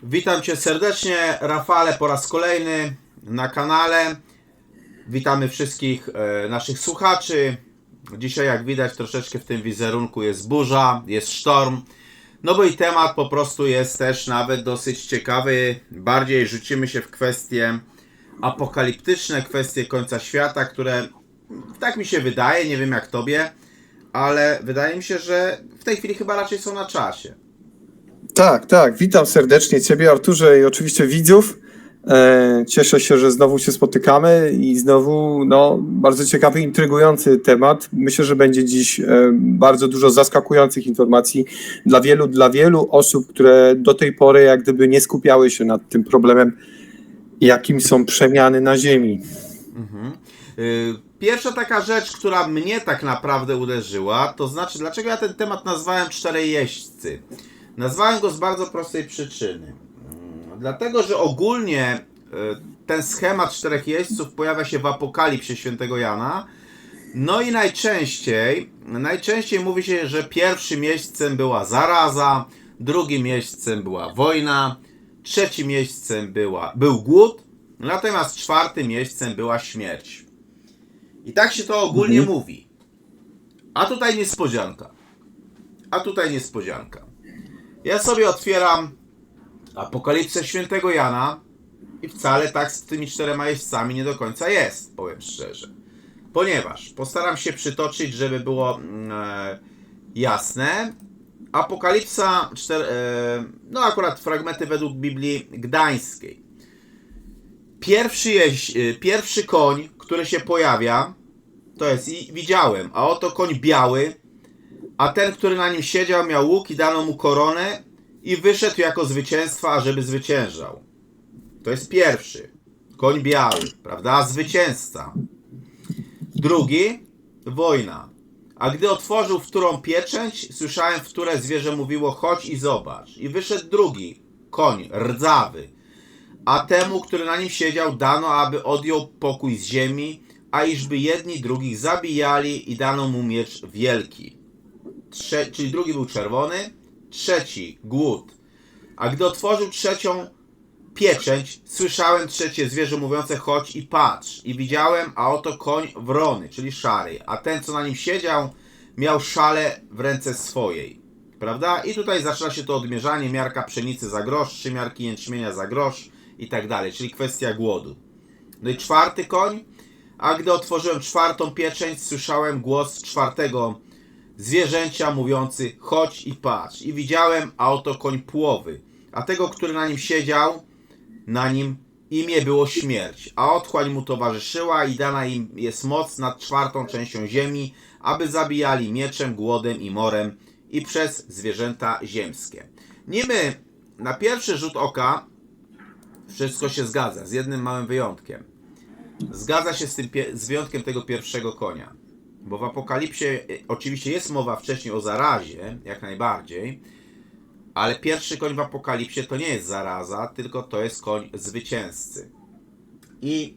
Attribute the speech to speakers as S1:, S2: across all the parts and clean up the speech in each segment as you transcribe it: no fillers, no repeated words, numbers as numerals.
S1: Witam Cię serdecznie, Rafale, po raz kolejny na kanale. Witamy wszystkich naszych słuchaczy. Dzisiaj, jak widać, troszeczkę w tym wizerunku jest burza, jest sztorm. No bo i temat po prostu jest też nawet dosyć ciekawy. Bardziej rzucimy się w kwestie apokaliptyczne, kwestie końca świata, które tak mi się wydaje, nie wiem jak Tobie, ale wydaje mi się, że w tej chwili chyba raczej są na czasie.
S2: Tak. Witam serdecznie Ciebie, Arturze, i oczywiście widzów. Cieszę się, że znowu się spotykamy i znowu bardzo ciekawy, intrygujący temat. Myślę, że będzie dziś bardzo dużo zaskakujących informacji dla wielu osób, które do tej pory jak gdyby nie skupiały się nad tym problemem, jakim są przemiany na Ziemi.
S1: Pierwsza taka rzecz, która mnie tak naprawdę uderzyła, to znaczy, dlaczego ja ten temat nazwałem czterej jeźdźcy. Nazwałem go z bardzo prostej przyczyny. Dlatego, że ogólnie ten schemat czterech jeźdźców pojawia się w Apokalipsie świętego Jana. No i najczęściej mówi się, że pierwszym jeźdźcem była zaraza, drugim jeźdźcem była wojna, trzecim jeźdźcem był głód, natomiast czwartym jeźdźcem była śmierć. I tak się to ogólnie mówi. A tutaj niespodzianka. Ja sobie otwieram Apokalipsę świętego Jana i wcale tak z tymi czterema jeźdźcami nie do końca jest, powiem szczerze. Ponieważ postaram się przytoczyć, żeby było jasne. Apokalipsa, akurat fragmenty według Biblii Gdańskiej. Pierwszy koń, który się pojawia, to jest i widziałem, a oto koń biały, a ten, który na nim siedział, miał łuk i dano mu koronę i wyszedł jako zwycięstwa, ażeby zwyciężał. To jest pierwszy. Koń biały, prawda? Zwycięzca. Drugi, wojna. A gdy otworzył wtórą pieczęć, słyszałem, w które zwierzę mówiło: chodź i zobacz. I wyszedł drugi, koń rdzawy. A temu, który na nim siedział, dano, aby odjął pokój z ziemi, a iżby jedni drugich zabijali, i dano mu miecz wielki. Czyli drugi był czerwony, trzeci głód. A gdy otworzył trzecią pieczęć, słyszałem trzecie zwierzę mówiące: chodź i patrz. I widziałem, a oto koń wrony, czyli szary. A ten, co na nim siedział, miał szalę w ręce swojej. Prawda? I tutaj zaczyna się to odmierzanie: miarka pszenicy za grosz, 3 miarki jęczmienia za grosz i tak dalej, czyli kwestia głodu. No i czwarty koń. A gdy otworzyłem czwartą pieczęć, słyszałem głos czwartego zwierzęcia mówiący: chodź i patrz. I widziałem, a oto koń płowy. A tego, który na nim siedział, na nim imię było śmierć. A otchłań mu towarzyszyła i dana im jest moc nad czwartą częścią ziemi, aby zabijali mieczem, głodem i morem i przez zwierzęta ziemskie. Niby na pierwszy rzut oka wszystko się zgadza, z jednym małym wyjątkiem. Zgadza się z wyjątkiem tego pierwszego konia. Bo w Apokalipsie oczywiście jest mowa wcześniej o zarazie, jak najbardziej, ale pierwszy koń w Apokalipsie to nie jest zaraza, tylko to jest koń zwycięzcy. I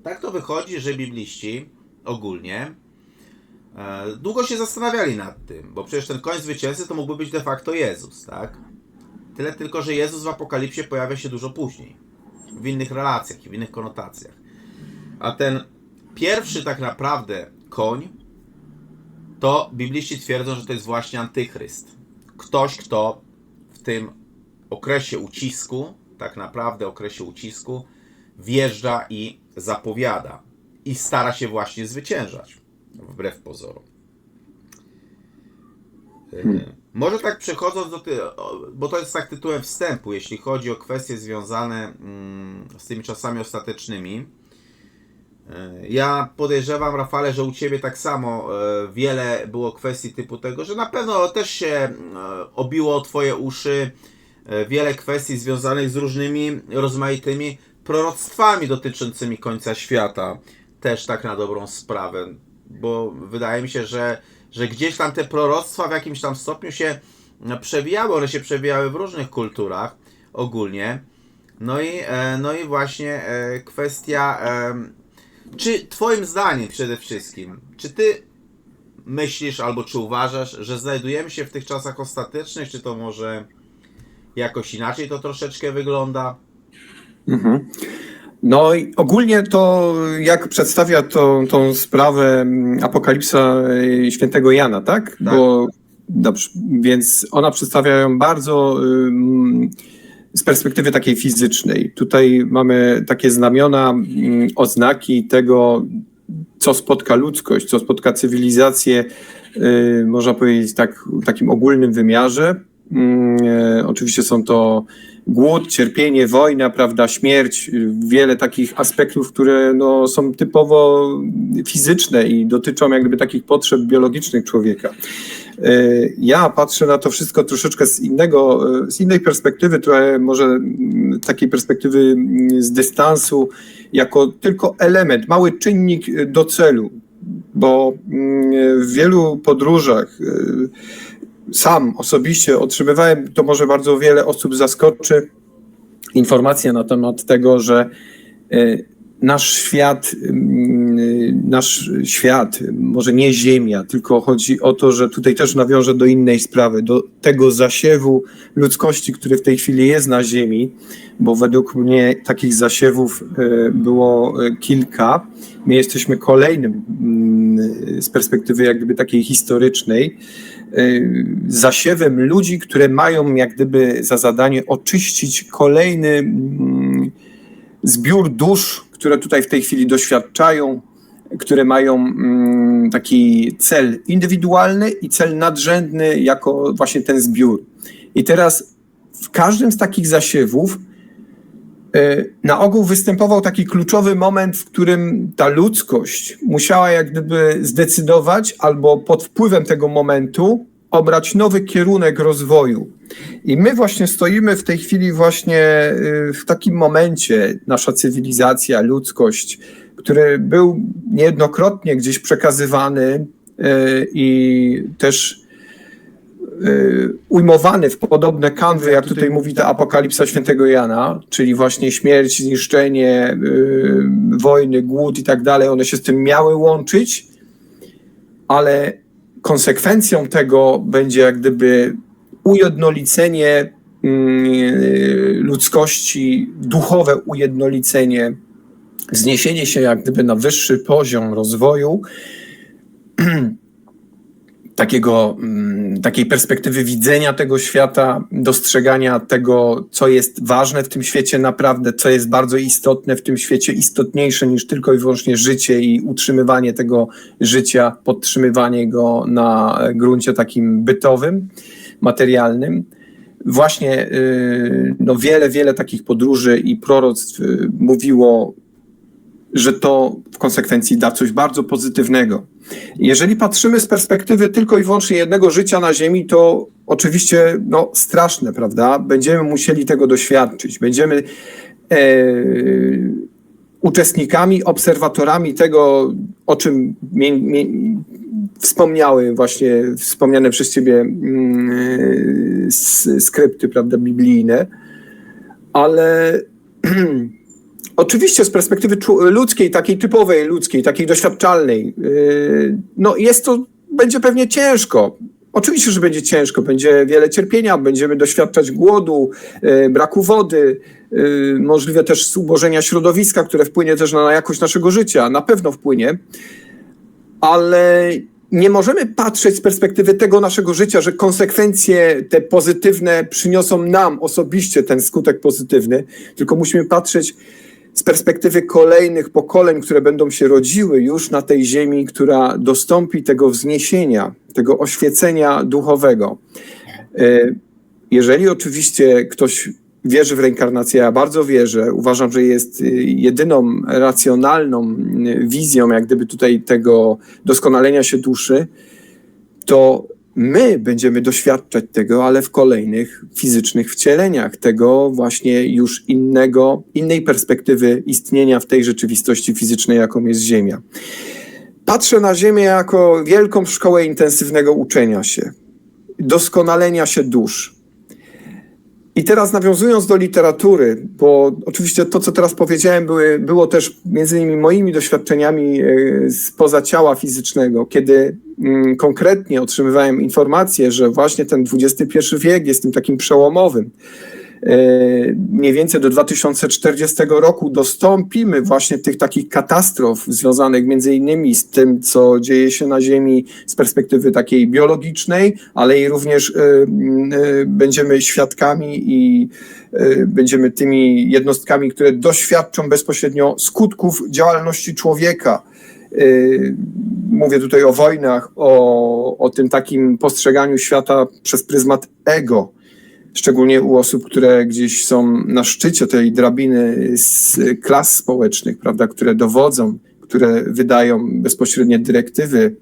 S1: tak to wychodzi, że bibliści ogólnie długo się zastanawiali nad tym, bo przecież ten koń zwycięzcy to mógłby być de facto Jezus, tak? Tyle tylko, że Jezus w Apokalipsie pojawia się dużo później, w innych relacjach i w innych konotacjach. A ten pierwszy tak naprawdę koń, to bibliści twierdzą, że to jest właśnie antychryst. Ktoś, kto w tym okresie ucisku, tak naprawdę okresie ucisku, wjeżdża i zapowiada. I stara się właśnie zwyciężać, wbrew pozorom. Może tak przechodząc bo to jest tak tytułem wstępu, jeśli chodzi o kwestie związane z tymi czasami ostatecznymi. Ja podejrzewam, Rafale, że u Ciebie tak samo wiele było kwestii typu tego, że na pewno też się obiło o Twoje uszy wiele kwestii związanych z różnymi rozmaitymi proroctwami dotyczącymi końca świata. Też tak na dobrą sprawę, bo wydaje mi się, że gdzieś tam te proroctwa w jakimś tam stopniu się przewijały. One się przewijały w różnych kulturach ogólnie. No i właśnie kwestia... Czy Twoim zdaniem przede wszystkim, czy Ty myślisz albo czy uważasz, że znajdujemy się w tych czasach ostatecznych, czy to może jakoś inaczej to troszeczkę wygląda.
S2: Mhm. No i ogólnie to jak przedstawia tą sprawę Apokalipsa świętego Jana, tak?
S1: Tak.
S2: Bo dobrze, więc ona przedstawia ją bardzo z perspektywy takiej fizycznej. Tutaj mamy takie znamiona, oznaki tego, co spotka ludzkość, co spotka cywilizację, można powiedzieć tak, w takim ogólnym wymiarze. Oczywiście są to głód, cierpienie, wojna, prawda, śmierć, wiele takich aspektów, które no, są typowo fizyczne i dotyczą jak gdyby takich potrzeb biologicznych człowieka. Ja patrzę na to wszystko troszeczkę z innej perspektywy, trochę może takiej perspektywy z dystansu, jako tylko element, mały czynnik do celu, bo w wielu podróżach sam osobiście otrzymywałem, to może bardzo wiele osób zaskoczy, informacja na temat tego, że nasz świat, może nie Ziemia, tylko chodzi o to, że tutaj też nawiążę do innej sprawy, do tego zasiewu ludzkości, który w tej chwili jest na Ziemi, bo według mnie takich zasiewów było kilka. My jesteśmy kolejnym z perspektywy jak gdyby takiej historycznej, zasiewem ludzi, które mają jak gdyby za zadanie oczyścić kolejny zbiór dusz, które tutaj w tej chwili doświadczają, które mają taki cel indywidualny i cel nadrzędny jako właśnie ten zbiór. I teraz w każdym z takich zasiewów na ogół występował taki kluczowy moment, w którym ta ludzkość musiała jak gdyby zdecydować albo pod wpływem tego momentu obrać nowy kierunek rozwoju. I my właśnie stoimy w tej chwili właśnie w takim momencie, nasza cywilizacja, ludzkość, który był niejednokrotnie gdzieś przekazywany i też ujmowany w podobne kanwy, jak tutaj mówi ta Apokalipsa świętego Jana, czyli właśnie śmierć, zniszczenie, wojny, głód i tak dalej, one się z tym miały łączyć, ale konsekwencją tego będzie jak gdyby ujednolicenie ludzkości, duchowe ujednolicenie, wzniesienie się jak gdyby na wyższy poziom rozwoju, takiej perspektywy widzenia tego świata, dostrzegania tego, co jest ważne w tym świecie naprawdę, co jest bardzo istotne w tym świecie, istotniejsze niż tylko i wyłącznie życie i utrzymywanie tego życia, podtrzymywanie go na gruncie takim bytowym, materialnym. Właśnie no wiele takich podróży i proroctw mówiło, że to w konsekwencji da coś bardzo pozytywnego. Jeżeli patrzymy z perspektywy tylko i wyłącznie jednego życia na Ziemi, to oczywiście no, straszne, prawda? Będziemy musieli tego doświadczyć. Będziemy uczestnikami, obserwatorami tego, o czym wspomniały właśnie wspomniane przez ciebie skrypty, prawda, biblijne, ale oczywiście z perspektywy ludzkiej, takiej typowej ludzkiej, takiej doświadczalnej, no będzie pewnie ciężko. Oczywiście, że będzie ciężko, będzie wiele cierpienia, będziemy doświadczać głodu, braku wody, możliwe też zubożenia środowiska, które wpłynie też na jakość naszego życia, na pewno wpłynie, ale nie możemy patrzeć z perspektywy tego naszego życia, że konsekwencje te pozytywne przyniosą nam osobiście ten skutek pozytywny, tylko musimy patrzeć z perspektywy kolejnych pokoleń, które będą się rodziły już na tej ziemi, która dostąpi tego wzniesienia, tego oświecenia duchowego. Jeżeli oczywiście ktoś wierzy w reinkarnację, ja bardzo wierzę, uważam, że jest jedyną racjonalną wizją, jak gdyby tutaj tego doskonalenia się duszy, to my będziemy doświadczać tego, ale w kolejnych fizycznych wcieleniach, tego właśnie już innej perspektywy istnienia w tej rzeczywistości fizycznej, jaką jest Ziemia. Patrzę na Ziemię jako wielką szkołę intensywnego uczenia się, doskonalenia się dusz. I teraz nawiązując do literatury, bo oczywiście to, co teraz powiedziałem, było też między innymi moimi doświadczeniami spoza ciała fizycznego, kiedy konkretnie otrzymywałem informację, że właśnie ten XXI wiek jest tym takim przełomowym. Mniej więcej do 2040 roku dostąpimy właśnie tych takich katastrof związanych między innymi z tym, co dzieje się na Ziemi z perspektywy takiej biologicznej, ale i również będziemy świadkami i będziemy tymi jednostkami, które doświadczą bezpośrednio skutków działalności człowieka. Mówię tutaj o wojnach, o tym takim postrzeganiu świata przez pryzmat ego. Szczególnie u osób, które gdzieś są na szczycie tej drabiny z klas społecznych, prawda, które dowodzą, które wydają bezpośrednie dyrektywy,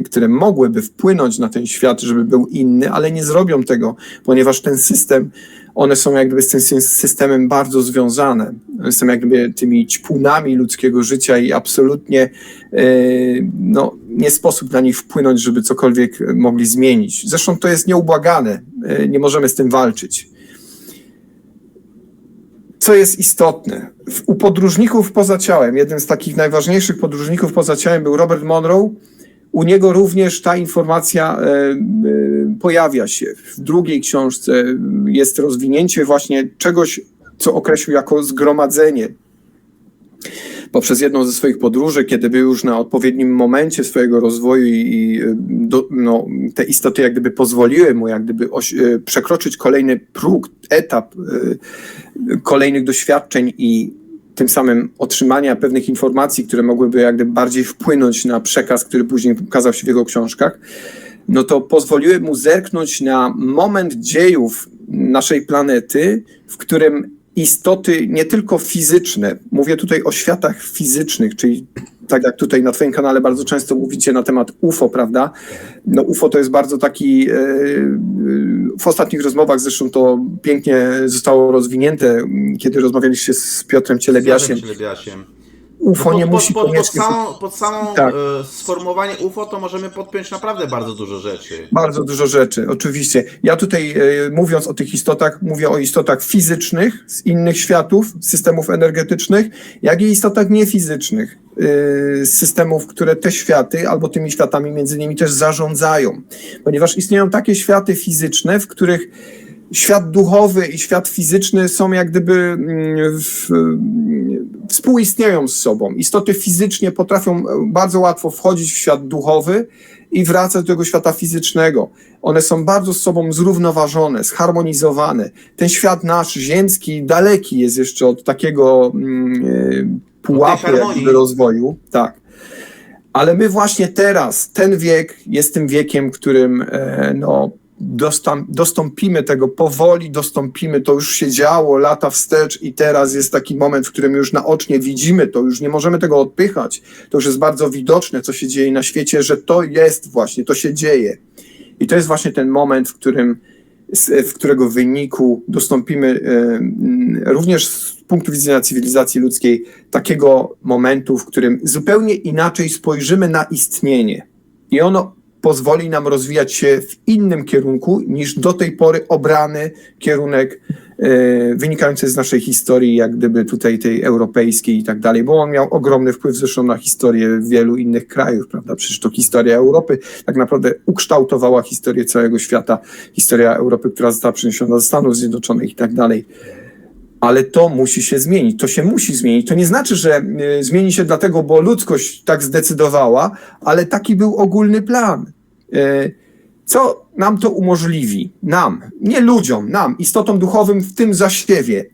S2: które mogłyby wpłynąć na ten świat, żeby był inny, ale nie zrobią tego, ponieważ ten system, one są jakby z tym systemem bardzo związane. One są jakby tymi ćpunami ludzkiego życia i absolutnie nie sposób na nich wpłynąć, żeby cokolwiek mogli zmienić. Zresztą to jest nieubłagane. Nie możemy z tym walczyć. Co jest istotne? U podróżników poza ciałem, jeden z takich najważniejszych podróżników poza ciałem był Robert Monroe. U niego również ta informacja pojawia się. W drugiej książce jest rozwinięcie właśnie czegoś, co określił jako zgromadzenie. Poprzez jedną ze swoich podróży, kiedy był już na odpowiednim momencie swojego rozwoju i te istoty jak gdyby pozwoliły mu jak gdyby przekroczyć kolejny próg, etap kolejnych doświadczeń i tym samym otrzymania pewnych informacji, które mogłyby jak gdyby bardziej wpłynąć na przekaz, który później ukazał się w jego książkach, no to pozwoliły mu zerknąć na moment dziejów naszej planety, w którym istoty nie tylko fizyczne, mówię tutaj o światach fizycznych, czyli tak jak tutaj na twoim kanale bardzo często mówicie na temat UFO, prawda? No UFO to jest bardzo taki, w ostatnich rozmowach zresztą to pięknie zostało rozwinięte, kiedy rozmawialiście z Piotrem Cielebiasiem. UFO nie musi koniecznie...
S1: Pod samo sformułowanie UFO to możemy podpiąć naprawdę bardzo dużo rzeczy. Bardzo
S2: dużo rzeczy, oczywiście. Ja tutaj mówiąc o tych istotach, mówię o istotach fizycznych z innych światów, systemów energetycznych, jak i istotach niefizycznych, z systemów, które te światy albo tymi światami między nimi też zarządzają. Ponieważ istnieją takie światy fizyczne, w których świat duchowy i świat fizyczny są jak gdyby współistnieją z sobą. Istoty fizycznie potrafią bardzo łatwo wchodzić w świat duchowy i wracać do tego świata fizycznego. One są bardzo z sobą zrównoważone, zharmonizowane. Ten świat nasz ziemski daleki jest jeszcze od takiego pułapu rozwoju. Tak. Ale my właśnie teraz, ten wiek jest tym wiekiem, którym dostąpimy tego, powoli dostąpimy, to już się działo lata wstecz i teraz jest taki moment, w którym już naocznie widzimy to, już nie możemy tego odpychać, to już jest bardzo widoczne, co się dzieje na świecie, że to jest właśnie, to się dzieje. I to jest właśnie ten moment, w którego wyniku dostąpimy również z punktu widzenia cywilizacji ludzkiej takiego momentu, w którym zupełnie inaczej spojrzymy na istnienie. I ono pozwoli nam rozwijać się w innym kierunku niż do tej pory obrany kierunek wynikający z naszej historii, jak gdyby tutaj tej europejskiej i tak dalej, bo on miał ogromny wpływ zresztą na historię wielu innych krajów, prawda? Przecież to historia Europy tak naprawdę ukształtowała historię całego świata, historia Europy, która została przeniesiona do Stanów Zjednoczonych i tak dalej. Ale to musi się zmienić, to się musi zmienić. To nie znaczy, że zmieni się dlatego, bo ludzkość tak zdecydowała, ale taki był ogólny plan. Co nam to umożliwi? Nam, nie ludziom, nam, istotom duchowym w tym zasiewie.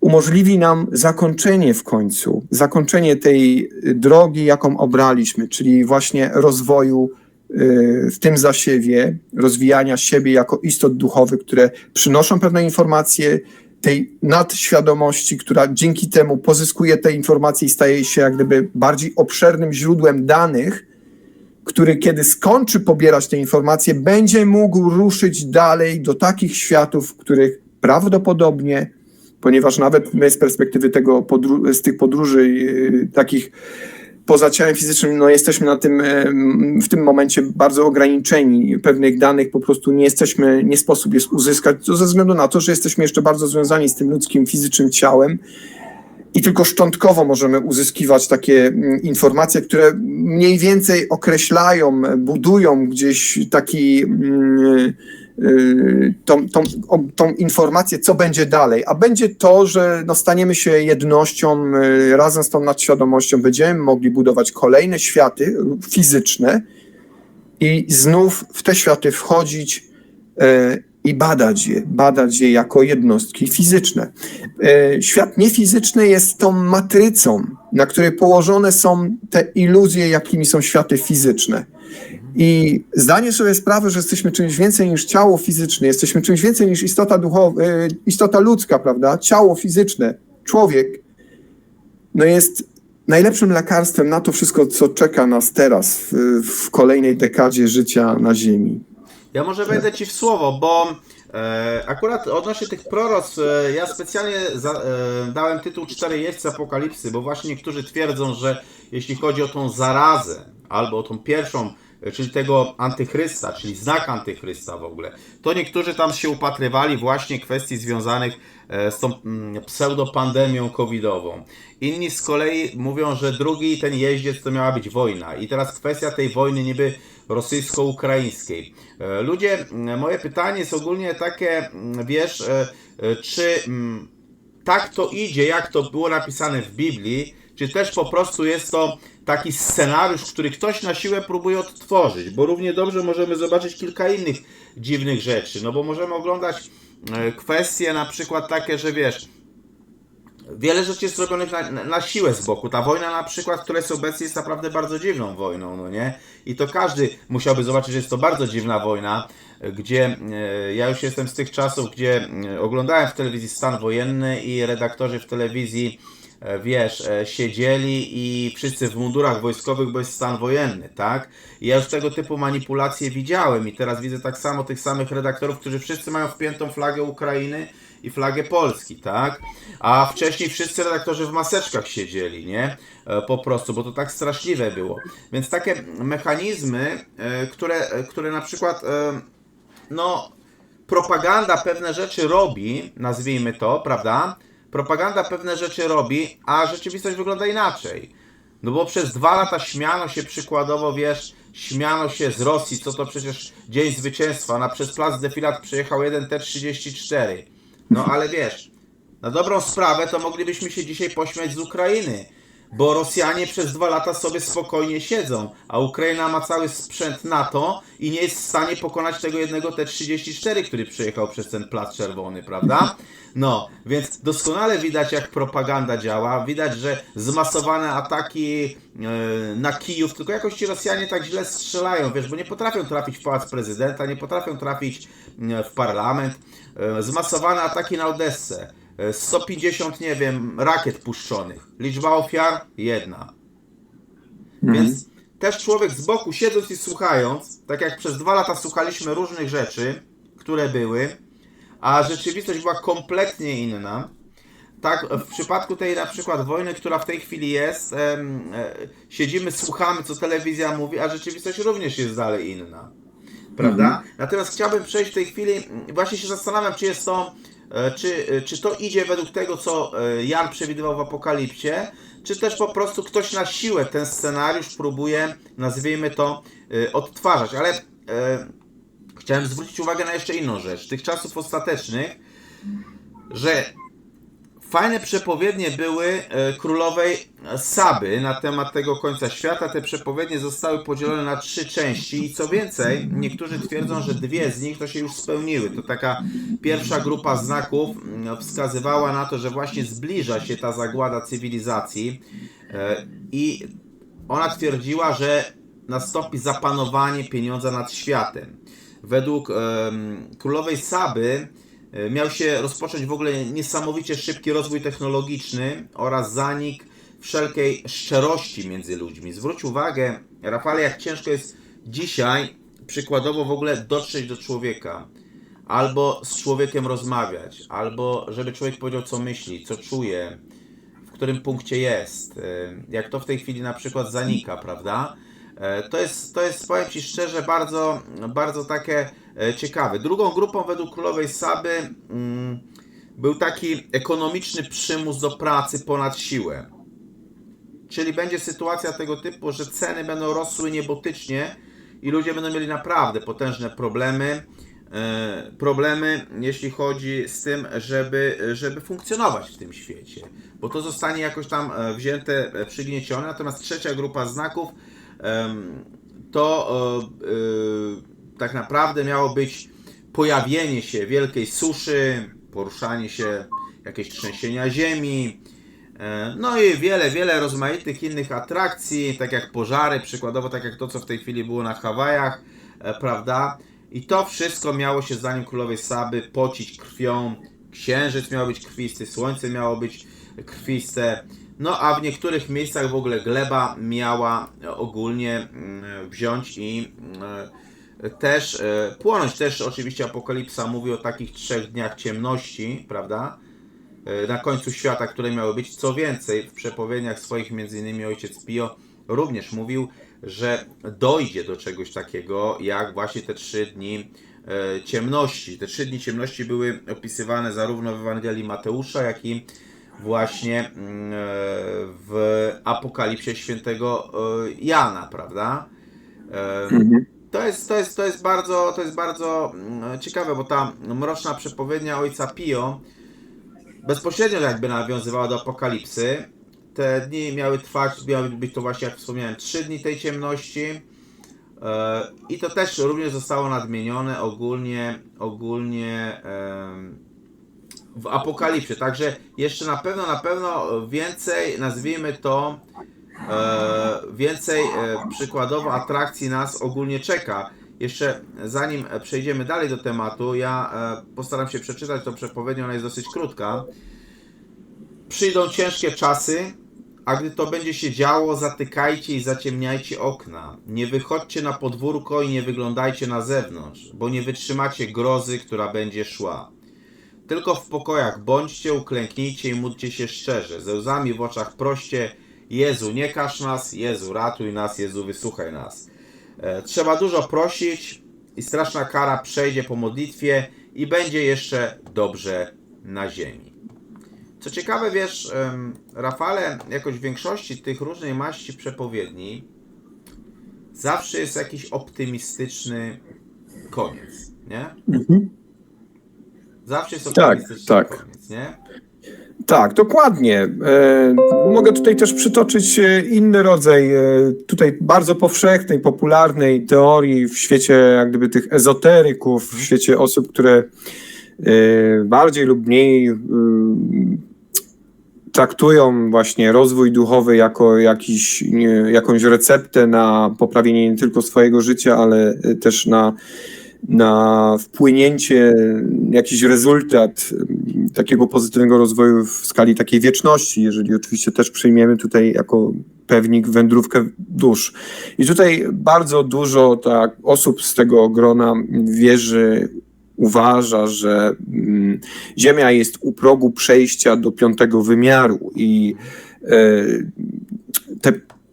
S2: Umożliwi nam zakończenie w końcu, zakończenie tej drogi, jaką obraliśmy, czyli właśnie rozwoju w tym zasiewie, rozwijania siebie jako istot duchowych, które przynoszą pewne informacje, tej nadświadomości, która dzięki temu pozyskuje te informacje i staje się jak gdyby bardziej obszernym źródłem danych, który kiedy skończy pobierać te informacje, będzie mógł ruszyć dalej do takich światów, w których prawdopodobnie, ponieważ nawet my z perspektywy z tych podróży takich poza ciałem fizycznym no jesteśmy w tym momencie bardzo ograniczeni. Pewnych danych po prostu nie sposób jest uzyskać, ze względu na to, że jesteśmy jeszcze bardzo związani z tym ludzkim fizycznym ciałem i tylko szczątkowo możemy uzyskiwać takie informacje, które mniej więcej określają, budują gdzieś taki tą informację, co będzie dalej. A będzie to, że no, staniemy się jednością, razem z tą nadświadomością będziemy mogli budować kolejne światy fizyczne i znów w te światy wchodzić i badać je jako jednostki fizyczne. Świat niefizyczny jest tą matrycą, na której położone są te iluzje, jakimi są światy fizyczne. I zdanie sobie sprawy, że jesteśmy czymś więcej niż ciało fizyczne, jesteśmy czymś więcej niż istota ludzka, prawda? Ciało fizyczne, człowiek, no jest najlepszym lekarstwem na to wszystko, co czeka nas teraz w kolejnej dekadzie życia na Ziemi.
S1: Ja może wejdę Ci w słowo, bo akurat odnośnie tych proroctw, ja specjalnie dałem tytuł 4 jeźdźcy apokalipsy, bo właśnie niektórzy twierdzą, że jeśli chodzi o tą zarazę, albo o tą pierwszą, czyli tego antychrysta, czyli znak antychrysta w ogóle, to niektórzy tam się upatrywali właśnie kwestii związanych z tą pseudopandemią covidową. Inni z kolei mówią, że drugi ten jeździec to miała być wojna. I teraz kwestia tej wojny niby rosyjsko-ukraińskiej. Ludzie, moje pytanie jest ogólnie takie, wiesz, czy tak to idzie, jak to było napisane w Biblii, czy też po prostu jest to taki scenariusz, który ktoś na siłę próbuje odtworzyć, bo równie dobrze możemy zobaczyć kilka innych dziwnych rzeczy, no bo możemy oglądać kwestie na przykład takie, że wiesz, wiele rzeczy jest robionych na siłę z boku. Ta wojna na przykład, która jest obecnie, jest naprawdę bardzo dziwną wojną, no nie? I to każdy musiałby zobaczyć, że jest to bardzo dziwna wojna, gdzie ja już jestem z tych czasów, gdzie oglądałem w telewizji stan wojenny i redaktorzy w telewizji, wiesz, siedzieli i wszyscy w mundurach wojskowych, bo jest stan wojenny, tak? I ja już tego typu manipulacje widziałem i teraz widzę tak samo tych samych redaktorów, którzy wszyscy mają wpiętą flagę Ukrainy i flagę Polski, tak? A wcześniej wszyscy redaktorzy w maseczkach siedzieli, nie? Po prostu, bo to tak straszliwe było. Więc takie mechanizmy, które na przykład, no, propaganda pewne rzeczy robi, nazwijmy to, prawda? Propaganda pewne rzeczy robi, a rzeczywistość wygląda inaczej. No bo przez 2 lata śmiano się przykładowo, wiesz, śmiano się z Rosji, co to przecież Dzień Zwycięstwa, przez plac Defilat przejechał jeden T-34. No ale wiesz, na dobrą sprawę to moglibyśmy się dzisiaj pośmiać z Ukrainy, bo Rosjanie przez 2 lata sobie spokojnie siedzą, a Ukraina ma cały sprzęt NATO i nie jest w stanie pokonać tego jednego T-34, który przejechał przez ten plac czerwony, prawda? No, więc doskonale widać, jak propaganda działa, widać, że zmasowane ataki na Kijów, tylko jakoś ci Rosjanie tak źle strzelają, wiesz, bo nie potrafią trafić w pałac prezydenta, nie potrafią trafić w parlament, zmasowane ataki na Odessę. 150, nie wiem, rakiet puszczonych. Liczba ofiar? 1. Więc też człowiek z boku, siedząc i słuchając, tak jak przez 2 lata słuchaliśmy różnych rzeczy, które były, a rzeczywistość była kompletnie inna. Tak, w przypadku tej na przykład wojny, która w tej chwili jest, siedzimy, słuchamy, co telewizja mówi, a rzeczywistość również jest dalej inna. Prawda? Natomiast chciałbym przejść w tej chwili, właśnie się zastanawiam, czy jest to, czy to idzie według tego, co Jan przewidywał w Apokalipsie, czy też po prostu ktoś na siłę ten scenariusz próbuje, nazwijmy to, odtwarzać. Ale chciałem zwrócić uwagę na jeszcze inną rzecz. Tych czasów ostatecznych, że fajne przepowiednie były królowej Saby na temat tego końca świata. Te przepowiednie zostały podzielone na 3 części i co więcej, niektórzy twierdzą, że 2 z nich to się już spełniły. To taka pierwsza grupa znaków wskazywała na to, że właśnie zbliża się ta zagłada cywilizacji i ona twierdziła, że nastąpi zapanowanie pieniądza nad światem. Według królowej Saby miał się rozpocząć w ogóle niesamowicie szybki rozwój technologiczny oraz zanik wszelkiej szczerości między ludźmi. Zwróć uwagę, Rafale, jak ciężko jest dzisiaj przykładowo w ogóle dotrzeć do człowieka, albo z człowiekiem rozmawiać, albo żeby człowiek powiedział, co myśli, co czuje, w którym punkcie jest, jak to w tej chwili na przykład zanika, prawda? To jest, powiem Ci szczerze, bardzo, bardzo takie ciekawe. Drugą grupą według królowej Saby był taki ekonomiczny przymus do pracy ponad siłę. Czyli będzie sytuacja tego typu, że ceny będą rosły niebotycznie i ludzie będą mieli naprawdę potężne problemy, jeśli chodzi z tym, żeby funkcjonować w tym świecie. Bo to zostanie jakoś tam wzięte, przygniecione. Natomiast trzecia grupa znaków to tak naprawdę miało być pojawienie się wielkiej suszy, poruszanie się, jakieś trzęsienia ziemi, no i wiele rozmaitych innych atrakcji, tak jak pożary, przykładowo tak jak to, co w tej chwili było na Hawajach, prawda? I to wszystko miało się, zdaniem królowej Saby, pocić krwią. Księżyc miał być krwisty, słońce miało być krwiste, no a w niektórych miejscach w ogóle gleba miała ogólnie wziąć i też płonąć. Też oczywiście Apokalipsa mówi o takich 3 dniach ciemności, prawda? Na końcu świata, które miały być. Co więcej, w przepowiedniach swoich, m.in. ojciec Pio również mówił, że dojdzie do czegoś takiego, jak właśnie te 3 dni ciemności. Te 3 dni ciemności były opisywane zarówno w Ewangelii Mateusza, jak i właśnie w Apokalipsie świętego Jana, prawda? To jest bardzo ciekawe, bo ta mroczna przepowiednia ojca Pio bezpośrednio jakby nawiązywała do Apokalipsy. Te dni miały być to właśnie, jak wspomniałem, 3 dni tej ciemności. I to też również zostało nadmienione ogólnie w Apokalipsie. Także jeszcze na pewno więcej, nazwijmy to, więcej przykładowo atrakcji nas ogólnie czeka. Jeszcze zanim przejdziemy dalej do tematu, ja postaram się przeczytać tą przepowiednię, ona jest dosyć krótka. Przyjdą ciężkie czasy, a gdy to będzie się działo, zatykajcie i zaciemniajcie okna. Nie wychodźcie na podwórko i nie wyglądajcie na zewnątrz, bo nie wytrzymacie grozy, która będzie szła. Tylko w pokojach bądźcie, uklęknijcie i módlcie się szczerze. Ze łzami w oczach proście: Jezu, nie każ nas, Jezu, ratuj nas, Jezu, wysłuchaj nas. Trzeba dużo prosić i straszna kara przejdzie po modlitwie i będzie jeszcze dobrze na ziemi. Co ciekawe, wiesz, Rafale, jakoś w większości tych różnej maści przepowiedni zawsze jest jakiś optymistyczny koniec, nie? Zawsze jest optymistyczny koniec, nie?
S2: Tak, dokładnie. Mogę tutaj też przytoczyć inny rodzaj, tutaj bardzo powszechnej, popularnej teorii w świecie jak gdyby tych ezoteryków, w świecie osób, które bardziej lub mniej traktują właśnie rozwój duchowy jako jakąś receptę na poprawienie nie tylko swojego życia, ale też na wpłynięcie, jakiś rezultat takiego pozytywnego rozwoju w skali takiej wieczności, jeżeli oczywiście też przyjmiemy tutaj jako pewnik wędrówkę dusz. I tutaj bardzo dużo osób z tego grona uważa, że Ziemia jest u progu przejścia do 5. wymiaru i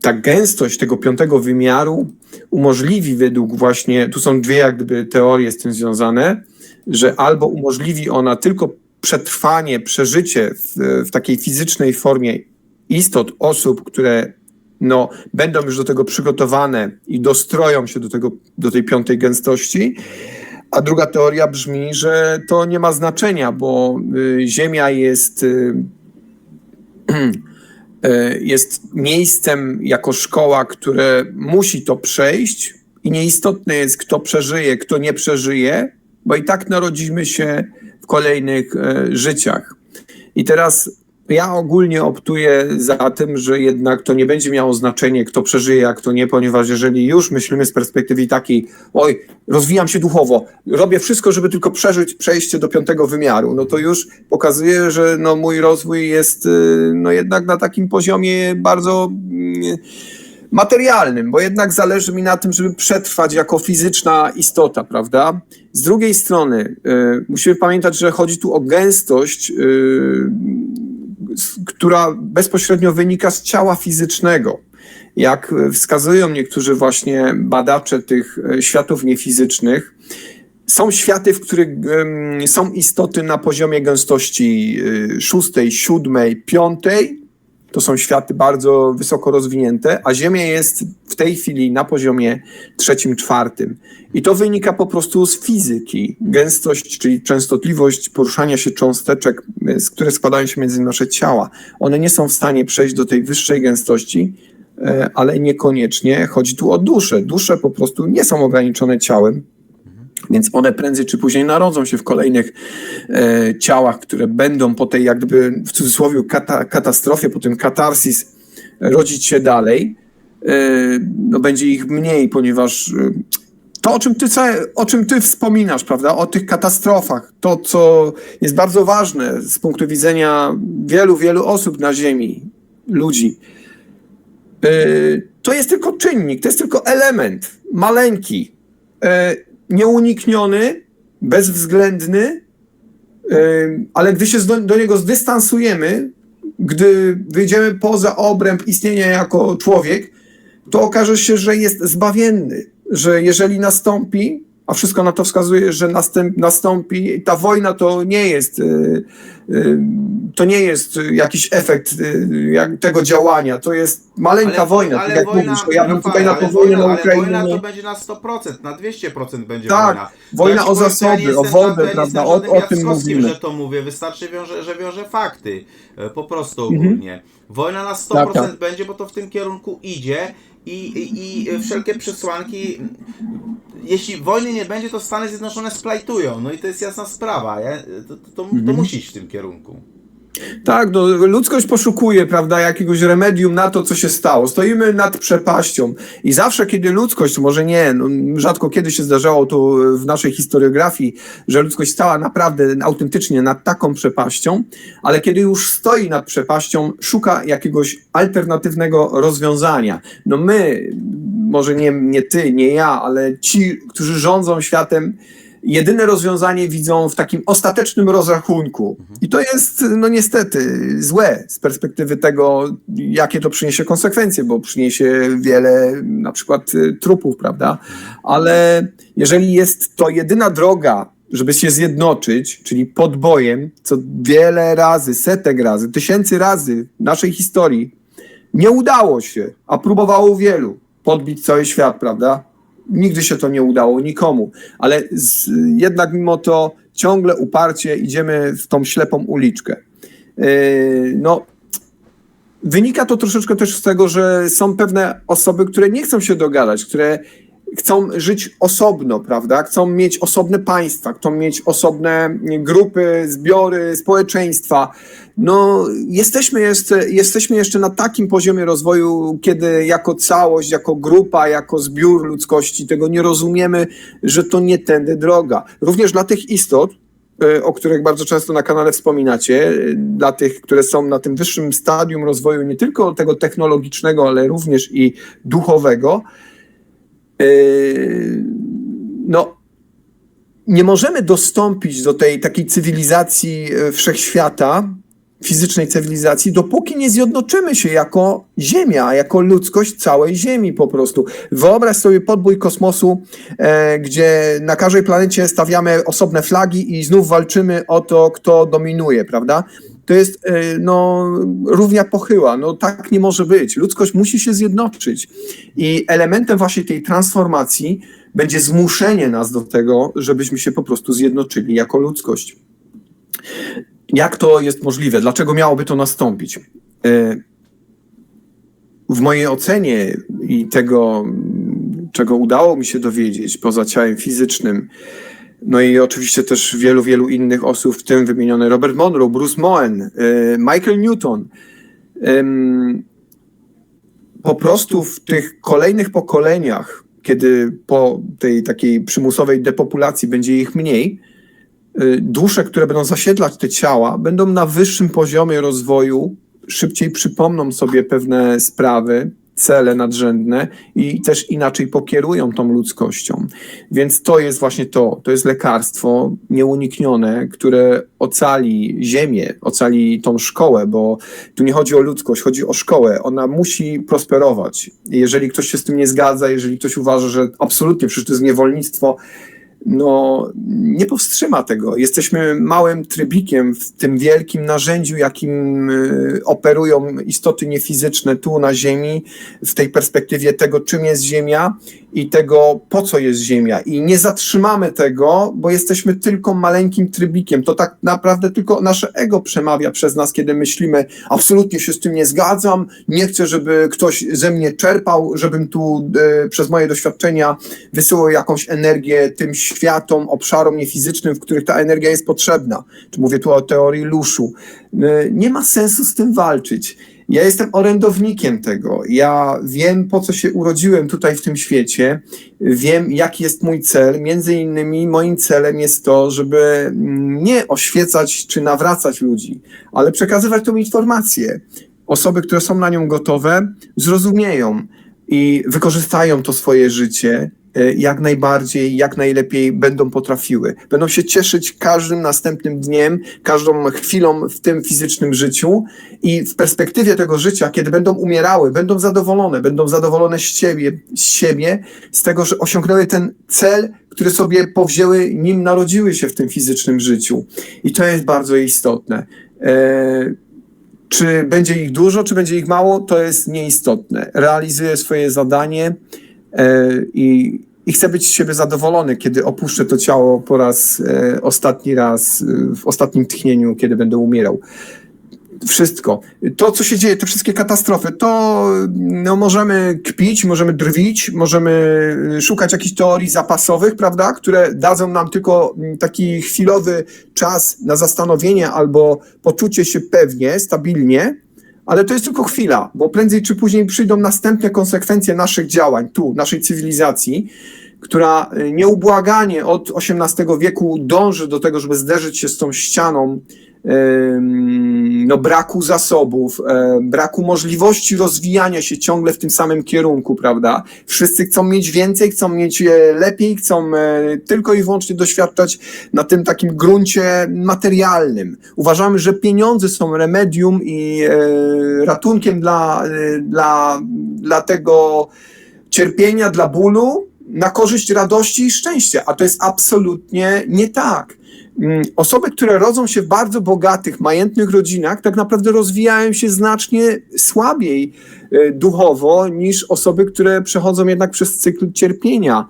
S2: ta gęstość tego 5. wymiaru umożliwi według właśnie, tu są 2 jak gdyby teorie z tym związane, że albo umożliwi ona tylko przetrwanie, przeżycie w takiej fizycznej formie istot, osób, które będą już do tego przygotowane i dostroją się do tej 5. gęstości. A druga teoria brzmi, że to nie ma znaczenia, bo Ziemia jest miejscem jako szkoła, które musi to przejść i nieistotne jest, kto przeżyje, kto nie przeżyje, bo i tak narodzimy się w kolejnych życiach. I teraz ja ogólnie optuję za tym, że jednak to nie będzie miało znaczenia, kto przeżyje, a kto nie, ponieważ jeżeli już myślimy z perspektywy takiej, rozwijam się duchowo, robię wszystko, żeby tylko przeżyć przejście do 5. wymiaru, no to już pokazuje, że mój rozwój jest jednak na takim poziomie bardzo materialnym, bo jednak zależy mi na tym, żeby przetrwać jako fizyczna istota, prawda? Z drugiej strony musimy pamiętać, że chodzi tu o gęstość która bezpośrednio wynika z ciała fizycznego. Jak wskazują niektórzy właśnie badacze tych światów niefizycznych, są światy, w których są istoty na poziomie gęstości 6, 7, 5. To są światy bardzo wysoko rozwinięte, a Ziemia jest w tej chwili na poziomie 3, 4. I to wynika po prostu z fizyki. Gęstość, czyli częstotliwość poruszania się cząsteczek, które składają się między nasze ciała. One nie są w stanie przejść do tej wyższej gęstości, ale niekoniecznie chodzi tu o dusze. Dusze po prostu nie są ograniczone ciałem, więc one prędzej czy później narodzą się w kolejnych ciałach, które będą po tej, jak gdyby w cudzysłowie, katastrofie, po tym katarsis rodzić się dalej. No będzie ich mniej, ponieważ to, o czym ty wspominasz, prawda, o tych katastrofach, to, co jest bardzo ważne z punktu widzenia wielu osób na Ziemi, ludzi, to jest tylko czynnik, to jest tylko element maleńki, nieunikniony, bezwzględny, ale gdy się do niego zdystansujemy, gdy wyjdziemy poza obręb istnienia jako człowiek, to okaże się, że jest zbawienny, że jeżeli nastąpi, a wszystko na to wskazuje, że nastąpi, ta wojna to nie jest jakiś efekt tego działania, to jest maleńka wojna, tak jak
S1: wojna,
S2: mówisz, to ja bym tutaj na to wojnę na Ukrainie...
S1: wojna to będzie na 100%, na 200% będzie
S2: tak,
S1: wojna.
S2: wojna o zasoby, o wodę, prawda, o tym mówimy.
S1: Że to mówię, wystarczy, że wiąże fakty, po prostu ogólnie. Wojna na 100%
S2: tak.
S1: będzie, bo to w tym kierunku idzie i wszelkie przesłanki, jeśli wojny nie będzie, to Stany Zjednoczone splajtują, no i to jest jasna sprawa, to musi iść w tym kierunku.
S2: Tak, no, ludzkość poszukuje, prawda, jakiegoś remedium na to, co się stało. Stoimy nad przepaścią i zawsze, kiedy ludzkość, może nie, no, rzadko kiedy się zdarzało to w naszej historiografii, że ludzkość stała naprawdę autentycznie nad taką przepaścią, ale kiedy już stoi nad przepaścią, szuka jakiegoś alternatywnego rozwiązania. No my, może nie ty, nie ja, ale ci, którzy rządzą światem, jedyne rozwiązanie widzą w takim ostatecznym rozrachunku. I to jest, no niestety, złe z perspektywy tego, jakie to przyniesie konsekwencje, bo przyniesie wiele na przykład trupów, prawda? Ale jeżeli jest to jedyna droga, żeby się zjednoczyć, czyli podbojem, co wiele razy, setek razy, tysięcy razy w naszej historii nie udało się, a próbowało wielu podbić cały świat, prawda? Nigdy się to nie udało nikomu, ale jednak mimo to ciągle uparcie idziemy w tą ślepą uliczkę. No, wynika to troszeczkę też z tego, że są pewne osoby, które nie chcą się dogadać, które chcą żyć osobno, prawda? Chcą mieć osobne państwa, chcą mieć osobne grupy, zbiory, społeczeństwa. No, jesteśmy jeszcze na takim poziomie rozwoju, kiedy jako całość, jako grupa, jako zbiór ludzkości tego nie rozumiemy, że to nie tędy droga. Również dla tych istot, o których bardzo często na kanale wspominacie, dla tych, które są na tym wyższym stadium rozwoju, nie tylko tego technologicznego, ale również i duchowego, no, nie możemy dostąpić do tej takiej cywilizacji wszechświata, fizycznej cywilizacji, dopóki nie zjednoczymy się jako Ziemia, jako ludzkość całej Ziemi po prostu. Wyobraź sobie podbój kosmosu, gdzie na każdej planecie stawiamy osobne flagi i znów walczymy o to, kto dominuje, prawda? To jest no, równia pochyła. No tak nie może być. Ludzkość musi się zjednoczyć. I elementem właśnie tej transformacji będzie zmuszenie nas do tego, żebyśmy się po prostu zjednoczyli jako ludzkość. Jak to jest możliwe? Dlaczego miałoby to nastąpić? W mojej ocenie i tego, czego udało mi się dowiedzieć poza ciałem fizycznym, no i oczywiście też wielu innych osób, w tym wymieniony Robert Monroe, Bruce Moen, Michael Newton. Po prostu w tych kolejnych pokoleniach, kiedy po tej takiej przymusowej depopulacji będzie ich mniej, dusze, które będą zasiedlać te ciała, będą na wyższym poziomie rozwoju, szybciej przypomną sobie pewne sprawy, cele nadrzędne i też inaczej pokierują tą ludzkością. Więc to jest właśnie to jest lekarstwo nieuniknione, które ocali Ziemię, ocali tą szkołę, bo tu nie chodzi o ludzkość, chodzi o szkołę. Ona musi prosperować. Jeżeli ktoś się z tym nie zgadza, jeżeli ktoś uważa, że absolutnie przecież to jest niewolnictwo, no nie powstrzyma tego. Jesteśmy małym trybikiem w tym wielkim narzędziu, jakim operują istoty niefizyczne tu na Ziemi, w tej perspektywie tego, czym jest Ziemia i tego, po co jest Ziemia. I nie zatrzymamy tego, bo jesteśmy tylko maleńkim trybikiem. To tak naprawdę tylko nasze ego przemawia przez nas, kiedy myślimy, absolutnie się z tym nie zgadzam, nie chcę, żeby ktoś ze mnie czerpał, żebym tu przez moje doświadczenia wysyłał jakąś energię tym światom, obszarom niefizycznym, w których ta energia jest potrzebna. Czy mówię tu o teorii Luszu. Nie ma sensu z tym walczyć. Ja jestem orędownikiem tego. Ja wiem, po co się urodziłem tutaj w tym świecie. Wiem, jaki jest mój cel. Między innymi moim celem jest to, żeby nie oświecać czy nawracać ludzi, ale przekazywać tą informację. Osoby, które są na nią gotowe, zrozumieją i wykorzystają to swoje życie jak najbardziej, jak najlepiej będą potrafiły. Będą się cieszyć każdym następnym dniem, każdą chwilą w tym fizycznym życiu i w perspektywie tego życia, kiedy będą umierały, będą zadowolone z siebie, z tego, że osiągnęły ten cel, który sobie powzięły, nim narodziły się w tym fizycznym życiu. I to jest bardzo istotne. Czy będzie ich dużo, czy będzie ich mało, to jest nieistotne. Realizuję swoje zadanie i chcę być z siebie zadowolony, kiedy opuszczę to ciało po raz ostatni raz, w ostatnim tchnieniu, kiedy będę umierał. Wszystko. To, co się dzieje, te wszystkie katastrofy, to no, możemy kpić, możemy drwić, możemy szukać jakichś teorii zapasowych, prawda, które dadzą nam tylko taki chwilowy czas na zastanowienie albo poczucie się pewnie, stabilnie, ale to jest tylko chwila, bo prędzej czy później przyjdą następne konsekwencje naszych działań, tu, naszej cywilizacji, która nieubłaganie od XVIII wieku dąży do tego, żeby zderzyć się z tą ścianą no, braku zasobów, braku możliwości rozwijania się ciągle w tym samym kierunku, prawda? Wszyscy chcą mieć więcej, chcą mieć lepiej, chcą tylko i wyłącznie doświadczać na tym takim gruncie materialnym. Uważamy, że pieniądze są remedium i ratunkiem dla tego cierpienia, dla bólu, na korzyść radości i szczęścia, a to jest absolutnie nie tak. Osoby, które rodzą się w bardzo bogatych, majętnych rodzinach, tak naprawdę rozwijają się znacznie słabiej duchowo niż osoby, które przechodzą jednak przez cykl cierpienia,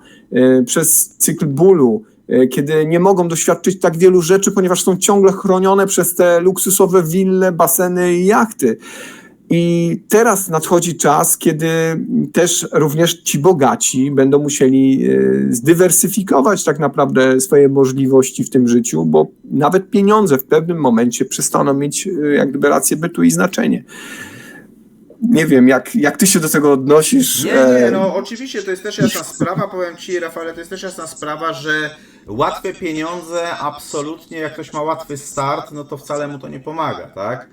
S2: przez cykl bólu, kiedy nie mogą doświadczyć tak wielu rzeczy, ponieważ są ciągle chronione przez te luksusowe wille, baseny i jachty. I teraz nadchodzi czas, kiedy też również ci bogaci będą musieli zdywersyfikować tak naprawdę swoje możliwości w tym życiu, bo nawet pieniądze w pewnym momencie przestaną mieć jak gdyby rację bytu i znaczenie. Nie wiem, jak ty się do tego odnosisz?
S1: Nie, no oczywiście to jest też jasna sprawa, powiem ci, Rafale, to jest też jasna sprawa, że łatwe pieniądze absolutnie, jak ktoś ma łatwy start, no to wcale mu to nie pomaga, tak?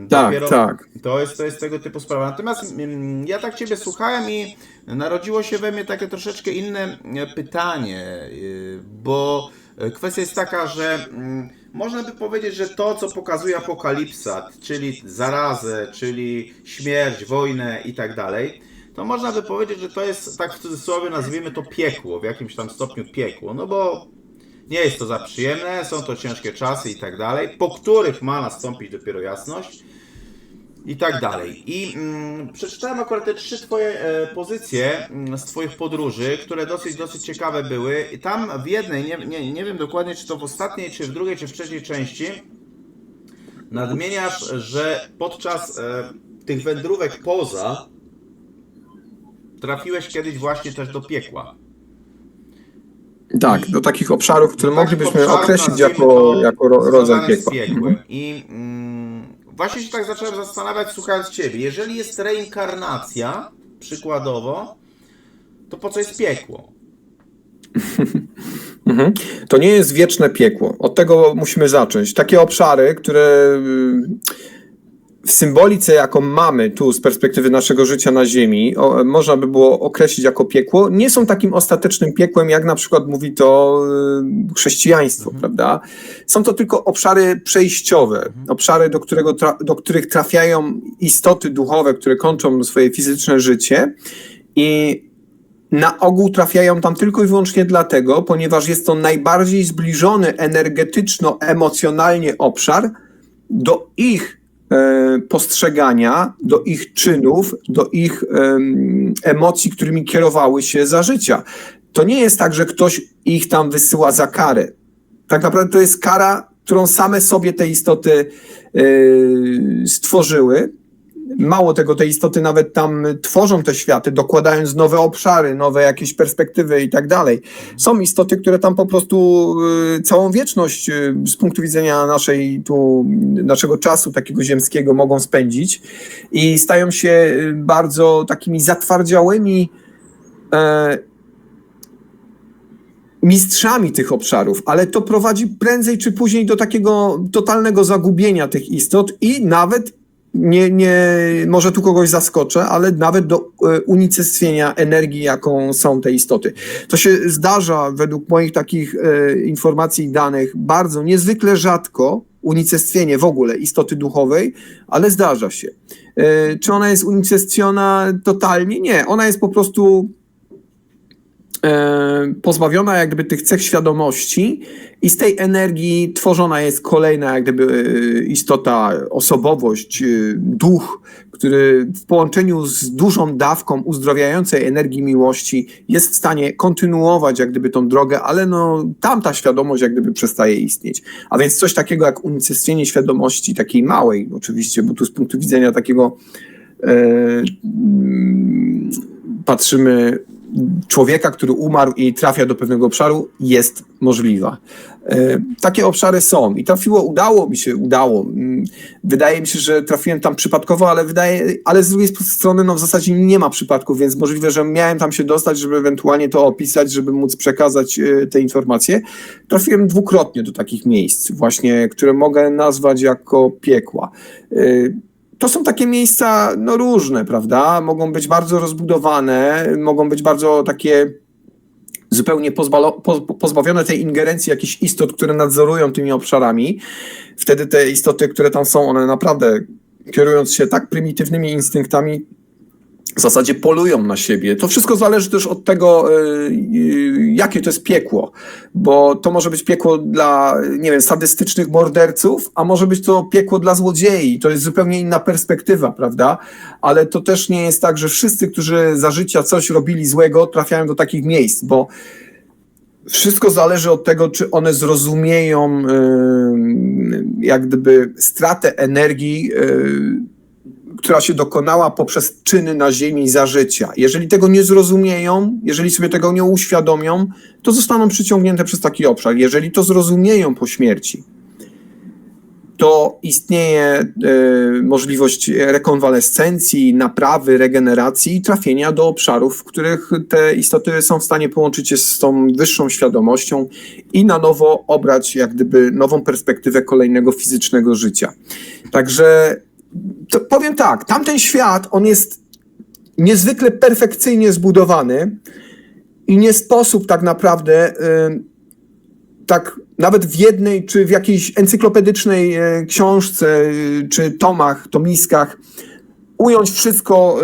S2: Tak.
S1: To jest tego typu sprawa. Natomiast ja tak Ciebie słuchałem i narodziło się we mnie takie troszeczkę inne pytanie, bo kwestia jest taka, że można by powiedzieć, że to, co pokazuje apokalipsa, czyli zarazę, czyli śmierć, wojnę i tak dalej, to można by powiedzieć, że to jest, tak w cudzysłowie nazwijmy to piekło, w jakimś tam stopniu piekło, no bo nie jest to za przyjemne, są to ciężkie czasy i tak dalej, po których ma nastąpić dopiero jasność i tak dalej. I przeczytałem akurat te 3 Twoje pozycje z Twoich podróży, które dosyć ciekawe były. I tam w jednej, nie wiem dokładnie, czy to w ostatniej, czy w drugiej, czy w trzeciej części, nadmieniasz, że podczas tych wędrówek poza trafiłeś kiedyś właśnie też do piekła.
S2: Tak, do takich obszarów, które moglibyśmy
S1: obszarów,
S2: określić
S1: nazwijmy
S2: jako
S1: to,
S2: rodzaj
S1: związane z
S2: piekła.
S1: piekłem. I właśnie się tak zacząłem zastanawiać, słuchając Ciebie. Jeżeli jest reinkarnacja, przykładowo, to po co jest piekło?
S2: To nie jest wieczne piekło. Od tego musimy zacząć. Takie obszary, które w symbolice, jaką mamy tu z perspektywy naszego życia na Ziemi, można by było określić jako piekło, nie są takim ostatecznym piekłem, jak na przykład mówi to chrześcijaństwo, prawda? Są to tylko obszary przejściowe, obszary, do których trafiają istoty duchowe, które kończą swoje fizyczne życie i na ogół trafiają tam tylko i wyłącznie dlatego, ponieważ jest to najbardziej zbliżony energetyczno-emocjonalnie obszar do ich postrzegania, do ich czynów, do ich emocji, którymi kierowały się za życia. To nie jest tak, że ktoś ich tam wysyła za karę. Tak naprawdę to jest kara, którą same sobie te istoty stworzyły. Mało tego, te istoty nawet tam tworzą te światy, dokładając nowe obszary, nowe jakieś perspektywy i tak dalej. Są istoty, które tam po prostu całą wieczność z punktu widzenia naszego czasu takiego ziemskiego mogą spędzić i stają się bardzo takimi zatwardziałymi mistrzami tych obszarów, ale to prowadzi prędzej czy później do takiego totalnego zagubienia tych istot i nawet może tu kogoś zaskoczę, ale nawet do unicestwienia energii, jaką są te istoty. To się zdarza według moich takich informacji i danych bardzo niezwykle rzadko, unicestwienie w ogóle istoty duchowej, ale zdarza się. Czy ona jest unicestwiona totalnie? Nie. Ona jest po prostu pozbawiona jak gdyby tych cech świadomości i z tej energii tworzona jest kolejna jak gdyby istota, osobowość, duch, który w połączeniu z dużą dawką uzdrowiającej energii miłości jest w stanie kontynuować jak gdyby tą drogę, ale tamta świadomość jak gdyby przestaje istnieć. A więc coś takiego jak unicestwienie świadomości, takiej małej oczywiście, bo tu z punktu widzenia takiego patrzymy człowieka, który umarł i trafia do pewnego obszaru, jest możliwa. Takie obszary są i udało. Wydaje mi się, że trafiłem tam przypadkowo, ale z drugiej strony w zasadzie nie ma przypadków, więc możliwe, że miałem tam się dostać, żeby ewentualnie to opisać, żeby móc przekazać te informacje. Trafiłem dwukrotnie do takich miejsc właśnie, które mogę nazwać jako piekła. To są takie miejsca różne, prawda? Mogą być bardzo rozbudowane, mogą być bardzo takie zupełnie pozbawione tej ingerencji jakichś istot, które nadzorują tymi obszarami. Wtedy te istoty, które tam są, one naprawdę kierując się tak prymitywnymi instynktami, w zasadzie polują na siebie. To wszystko zależy też od tego, jakie to jest piekło, bo to może być piekło dla, sadystycznych morderców, a może być to piekło dla złodziei. To jest zupełnie inna perspektywa, prawda? Ale to też nie jest tak, że wszyscy, którzy za życia coś robili złego, trafiają do takich miejsc, bo wszystko zależy od tego, czy one zrozumieją jak gdyby stratę energii, która się dokonała poprzez czyny na ziemi za życia. Jeżeli tego nie zrozumieją, jeżeli sobie tego nie uświadomią, to zostaną przyciągnięte przez taki obszar. Jeżeli to zrozumieją po śmierci, to istnieje możliwość rekonwalescencji, naprawy, regeneracji i trafienia do obszarów, w których te istoty są w stanie połączyć się z tą wyższą świadomością i na nowo obrać jak gdyby nową perspektywę kolejnego fizycznego życia. Także to powiem tak, tamten świat, on jest niezwykle perfekcyjnie zbudowany i nie sposób tak naprawdę tak nawet w jednej czy w jakiejś encyklopedycznej książce czy tomiskach ująć wszystko,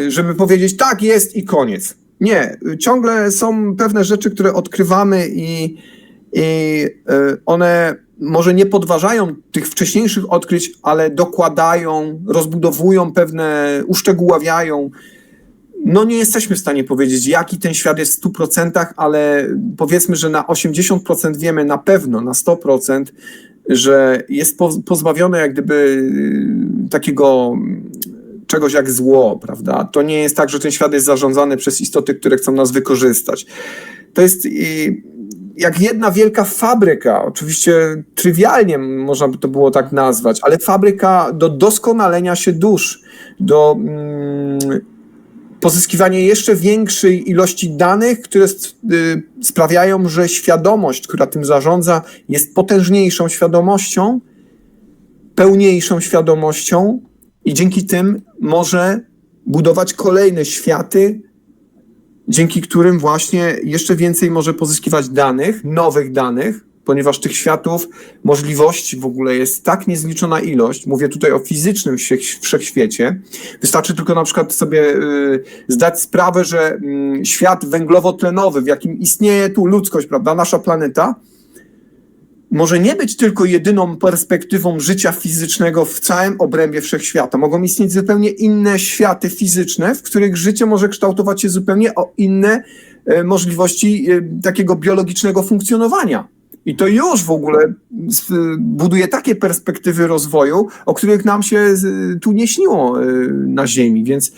S2: żeby powiedzieć tak jest i koniec. Nie, ciągle są pewne rzeczy, które odkrywamy i one może nie podważają tych wcześniejszych odkryć, ale dokładają, rozbudowują uszczegóławiają. Nie jesteśmy w stanie powiedzieć, jaki ten świat jest w 100%, ale powiedzmy, że na 80% wiemy na pewno, na 100%, że jest pozbawione jak gdyby takiego czegoś jak zło, prawda? To nie jest tak, że ten świat jest zarządzany przez istoty, które chcą nas wykorzystać. To jest jak jedna wielka fabryka, oczywiście trywialnie można by to było tak nazwać, ale fabryka do doskonalenia się dusz, do pozyskiwania jeszcze większej ilości danych, które sprawiają, że świadomość, która tym zarządza, jest potężniejszą świadomością, pełniejszą świadomością i dzięki tym może budować kolejne światy, dzięki którym właśnie jeszcze więcej może pozyskiwać danych, nowych danych, ponieważ tych światów, możliwości w ogóle jest tak niezliczona ilość. Mówię tutaj o fizycznym wszechświecie. Wystarczy tylko na przykład sobie zdać sprawę, że świat węglowo-tlenowy, w jakim istnieje tu ludzkość, prawda, nasza planeta, może nie być tylko jedyną perspektywą życia fizycznego w całym obrębie wszechświata. Mogą istnieć zupełnie inne światy fizyczne, w których życie może kształtować się zupełnie o inne możliwości takiego biologicznego funkcjonowania. I to już w ogóle buduje takie perspektywy rozwoju, o których nam się tu nie śniło na Ziemi, więc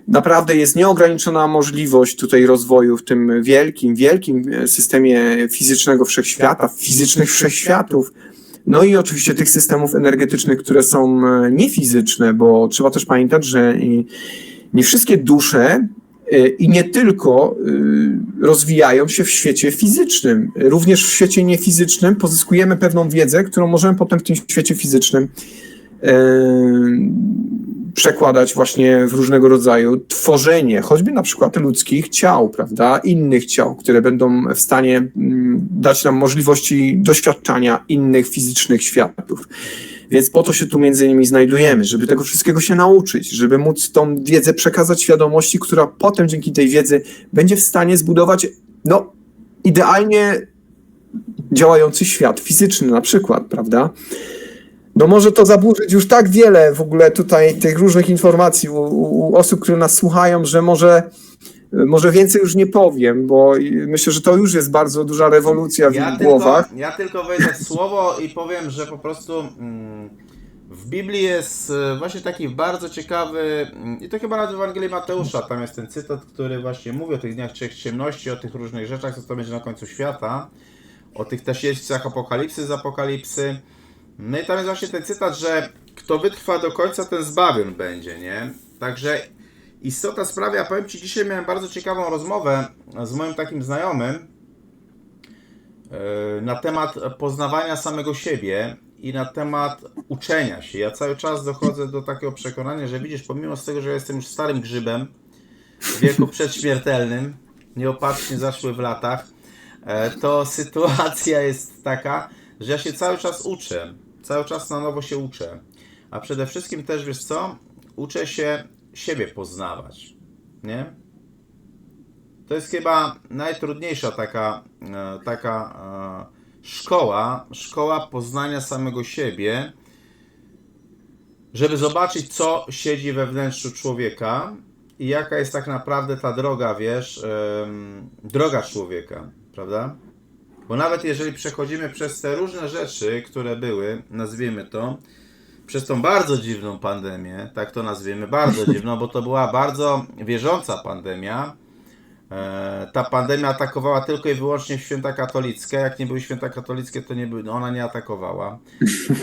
S2: naprawdę jest nieograniczona możliwość tutaj rozwoju w tym wielkim, wielkim systemie fizycznego wszechświata, fizycznych wszechświatów. No i oczywiście tych systemów energetycznych, które są niefizyczne, bo trzeba też pamiętać, że nie wszystkie dusze i nie tylko rozwijają się w świecie fizycznym. Również w świecie niefizycznym pozyskujemy pewną wiedzę, którą możemy potem w tym świecie fizycznym przekładać właśnie w różnego rodzaju tworzenie, choćby na przykład ludzkich ciał, prawda, innych ciał, które będą w stanie dać nam możliwości doświadczania innych fizycznych światów. Więc po to się tu między innymi znajdujemy, żeby tego wszystkiego się nauczyć, żeby móc tą wiedzę przekazać świadomości, która potem dzięki tej wiedzy będzie w stanie zbudować, no, idealnie działający świat fizyczny na przykład, prawda? No może to zaburzyć już tak wiele w ogóle tutaj tych różnych informacji u osób, które nas słuchają, że może więcej już nie powiem, bo myślę, że to już jest bardzo duża rewolucja w ich głowach.
S1: Ja tylko wejdę w słowo i powiem, że po prostu w Biblii jest właśnie taki bardzo ciekawy, i to chyba nawet w Ewangelii Mateusza, tam jest ten cytat, który właśnie mówi o tych dniach trzech ciemności, o tych różnych rzeczach, co to będzie na końcu świata, o tych też jeźdźcach apokalipsy z apokalipsy. No i tam jest właśnie ten cytat, że kto wytrwa do końca, ten zbawiony będzie, nie? Także istota sprawy, ja powiem Ci, dzisiaj miałem bardzo ciekawą rozmowę z moim takim znajomym na temat poznawania samego siebie i na temat uczenia się. Ja cały czas dochodzę do takiego przekonania, że widzisz, pomimo z tego, że jestem już starym grzybem, w wieku przedśmiertelnym, nieopatrznie zaszły w latach, to sytuacja jest taka, że ja się cały czas uczę. Cały czas na nowo się uczę. A przede wszystkim też, wiesz co? Uczę się siebie poznawać. Nie? To jest chyba najtrudniejsza taka szkoła poznania samego siebie, żeby zobaczyć, co siedzi we wnętrzu człowieka i jaka jest tak naprawdę ta droga, wiesz, droga człowieka, prawda? Bo nawet jeżeli przechodzimy przez te różne rzeczy, które były, nazwijmy to, przez tą bardzo dziwną pandemię, tak to nazwijmy, bardzo dziwną, bo to była bardzo wierząca pandemia. Ta pandemia atakowała tylko i wyłącznie święta katolickie. Jak nie były święta katolickie, to nie były, ona nie atakowała.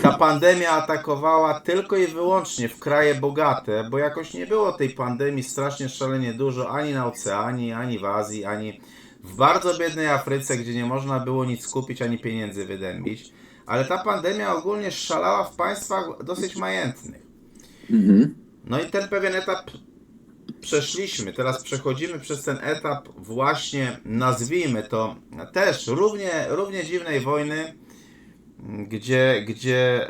S1: Ta pandemia atakowała tylko i wyłącznie w kraje bogate, bo jakoś nie było tej pandemii strasznie szalenie dużo ani na Oceanii, ani w Azji, ani w bardzo biednej Afryce, gdzie nie można było nic kupić, ani pieniędzy wydębić. Ale ta pandemia ogólnie szalała w państwach dosyć majętnych. No i ten pewien etap przeszliśmy. Teraz przechodzimy przez ten etap właśnie, nazwijmy to, też równie dziwnej wojny, gdzie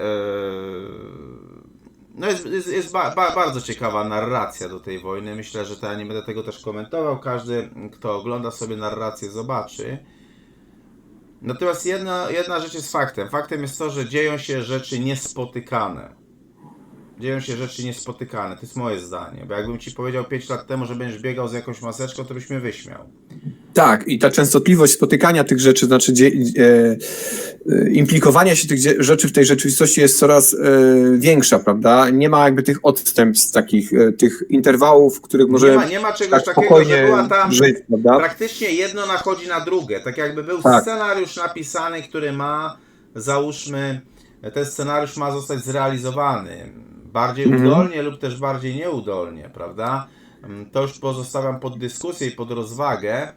S1: no jest bardzo ciekawa narracja do tej wojny. Myślę, że ja nie będę tego też komentował. Każdy, kto ogląda sobie narrację, zobaczy. Natomiast jedna rzecz jest faktem. Faktem jest to, że dzieją się rzeczy niespotykane. Dzieją się rzeczy niespotykane. To jest moje zdanie. Bo jakbym Ci powiedział 5 lat temu, że będziesz biegał z jakąś maseczką, to byś mnie wyśmiał.
S2: Tak, i ta częstotliwość spotykania tych rzeczy, znaczy implikowania się tych rzeczy w tej rzeczywistości jest coraz większa, prawda? Nie ma jakby tych odstępstw, takich tych interwałów, w których możemy
S1: nie ma czegoś
S2: tak
S1: takiego, że była tam
S2: żyć, prawda?
S1: praktycznie jedno nachodzi na drugie. Tak jakby był scenariusz napisany, który ma, załóżmy, ten scenariusz ma zostać zrealizowany. Bardziej udolnie lub też bardziej nieudolnie, prawda? To już pozostawiam pod dyskusję i pod rozwagę.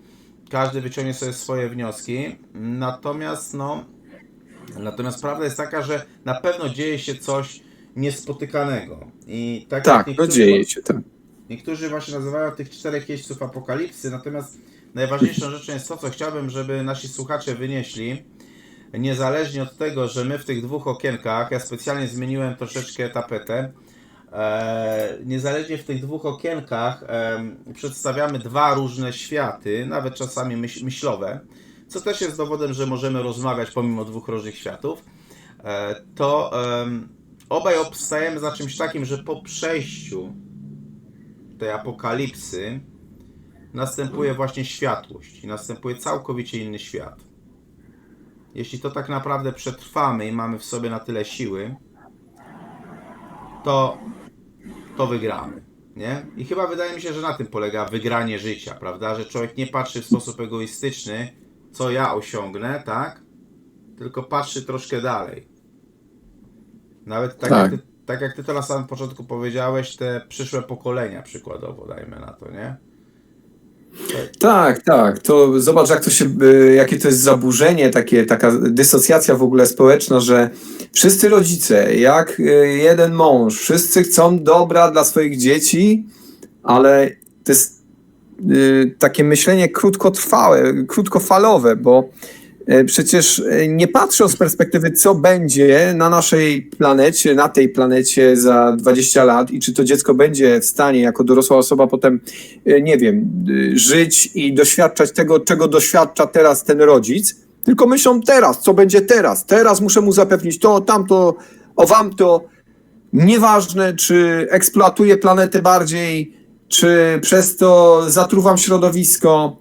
S1: Każdy wyciągnie sobie swoje wnioski. Natomiast prawda jest taka, że na pewno dzieje się coś niespotykanego. I tak jak
S2: Tak, no dzieje się, tak.
S1: niektórzy właśnie nazywają tych 4 jeźdźców apokalipsy, natomiast najważniejszą rzeczą jest to, co chciałbym, żeby nasi słuchacze wynieśli, niezależnie od tego, że my w tych 2 okienkach, ja specjalnie zmieniłem troszeczkę tapetę, niezależnie w tych 2 okienkach przedstawiamy 2 różne światy, nawet czasami myślowe, co też jest dowodem, że możemy rozmawiać pomimo 2 różnych światów, to obaj obstajemy za czymś takim, że po przejściu tej apokalipsy następuje właśnie światłość i następuje całkowicie inny świat. Jeśli to tak naprawdę przetrwamy i mamy w sobie na tyle siły, to wygramy, nie? I chyba wydaje mi się, że na tym polega wygranie życia, prawda? Że człowiek nie patrzy w sposób egoistyczny, co ja osiągnę, tak? Tylko patrzy troszkę dalej. Nawet tak jak ty to na samym początku powiedziałeś, te przyszłe pokolenia przykładowo, dajmy na to, nie?
S2: Tak, tak. To zobacz, jak to się, jakie to jest zaburzenie, taka dysocjacja w ogóle społeczna, że wszyscy rodzice, jak jeden mąż, wszyscy chcą dobra dla swoich dzieci, ale to jest takie myślenie krótkotrwałe, krótkofalowe, bo przecież nie patrzą z perspektywy, co będzie na naszej planecie, na tej planecie za 20 lat i czy to dziecko będzie w stanie jako dorosła osoba potem, nie wiem, żyć i doświadczać tego, czego doświadcza teraz ten rodzic, tylko myślą teraz, co będzie teraz. Teraz muszę mu zapewnić to, tamto, owamto. Nieważne, czy eksploatuję planetę bardziej, czy przez to zatruwam środowisko.